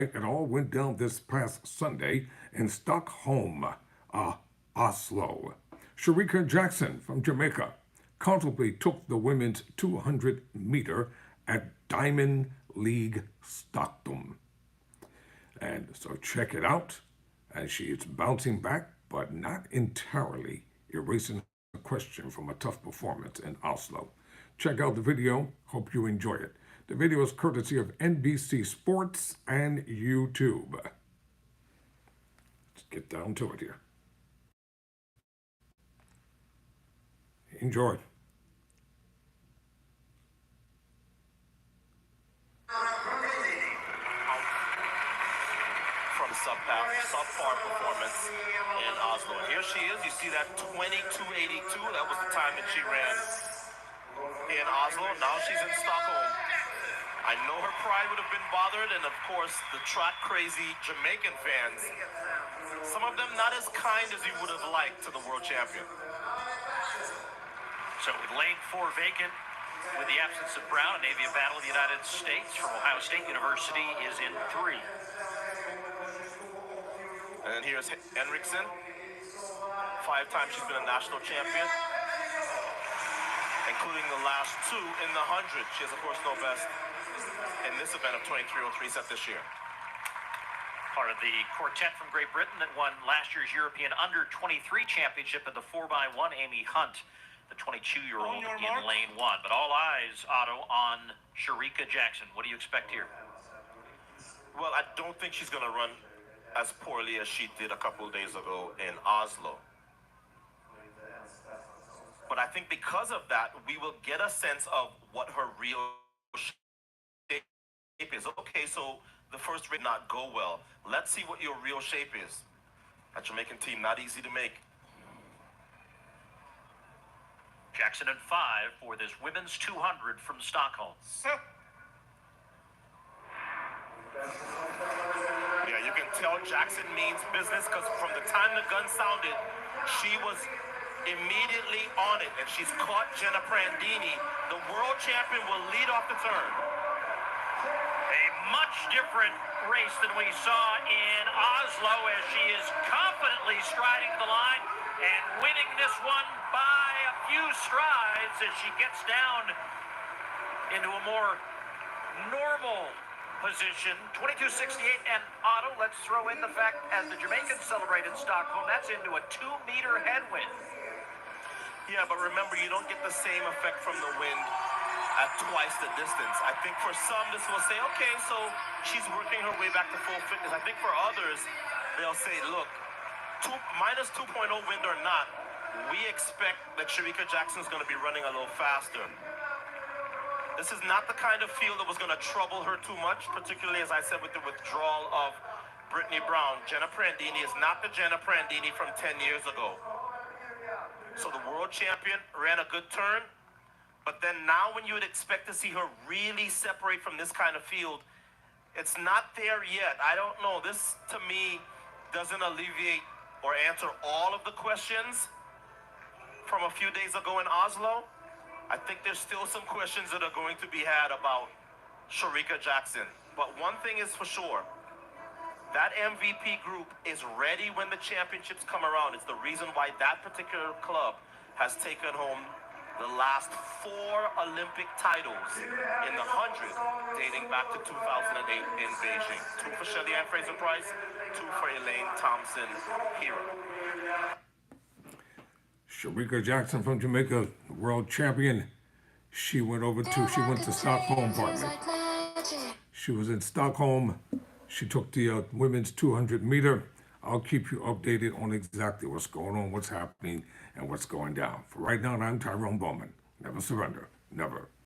It all went down this past Sunday in Stockholm, Oslo. Skericka Jackson from Jamaica comfortably took the women's 200-meter at Diamond League Stockholm. And so check it out. And she is bouncing back, but not entirely erasing the question from a tough performance in Oslo. Check out the video. Hope you enjoy it. The video is courtesy of NBC Sports and YouTube. Let's get down to it here. Enjoy. From subpar performance in Oslo. And here she is. You see that 22:82. That was the time that she ran in Oslo. Now she's in Stockholm. I know her pride would have been bothered, and of course the track crazy Jamaican fans, some of them not as kind as you would have liked to the world champion. So with lane 4 vacant, with the absence of Brown, a Navy Battle of the United States from Ohio State University is in 3. And here's Henriksen. 5 times she's been a national champion, including the last 2 in the 100. She has, of course, no best in this event of 23:03 set this year. Part of the quartet from Great Britain that won last year's European Under-23 Championship in the 4x1, Amy Hunt, the 22-year-old in lane 1. But all eyes, Otto, on Skericka Jackson. What do you expect here? Well, I don't think she's going to run as poorly as she did a couple of days ago in Oslo. But I think because of that, we will get a sense of what her real shape is. Okay, so the first race did not go well. Let's see what your real shape is. That Jamaican team, not easy to make. Jackson in 5 for this women's 200 from Stockholm. Yeah, you can tell Jackson means business because from the time the gun sounded, she was immediately on it, and she's caught Jenna Prandini. The world champion will lead off the turn. A much different race than we saw in Oslo, as she is confidently striding the line and winning this one by a few strides as she gets down into a more normal position. 22:68, and Otto, let's throw in the fact as the Jamaicans celebrate in Stockholm, that's into a 2-meter headwind. Yeah, but remember, you don't get the same effect from the wind at twice the distance. I think for some, this will say, okay, so she's working her way back to full fitness. I think for others, they'll say, look, minus 2.0 wind or not, we expect that Skericka Jackson's going to be running a little faster. This is not the kind of field that was going to trouble her too much, particularly, as I said, with the withdrawal of Brittany Brown. Jenna Prandini is not the Jenna Prandini from 10 years ago. So the world champion ran a good turn, but then now when you would expect to see her really separate from this kind of field, it's not there yet. I don't know. This, to me, doesn't alleviate or answer all of the questions from a few days ago in Oslo. I think there's still some questions that are going to be had about Skericka Jackson. But one thing is for sure, that MVP group is ready when the championships come around. It's the reason why that particular club has taken home the last 4 Olympic titles in the 100, dating back to 2008 in Beijing. 2 for Shelly Ann Fraser-Price, 2 for Elaine Thompson-Herro. Skericka Jackson from Jamaica, world champion. She went to Stockholm, pardon me. She was in Stockholm. She took the women's 200 meter. I'll keep you updated on exactly what's going on, what's happening, and what's going down. For right now, I'm Tyrone Bowman. Never surrender. Never.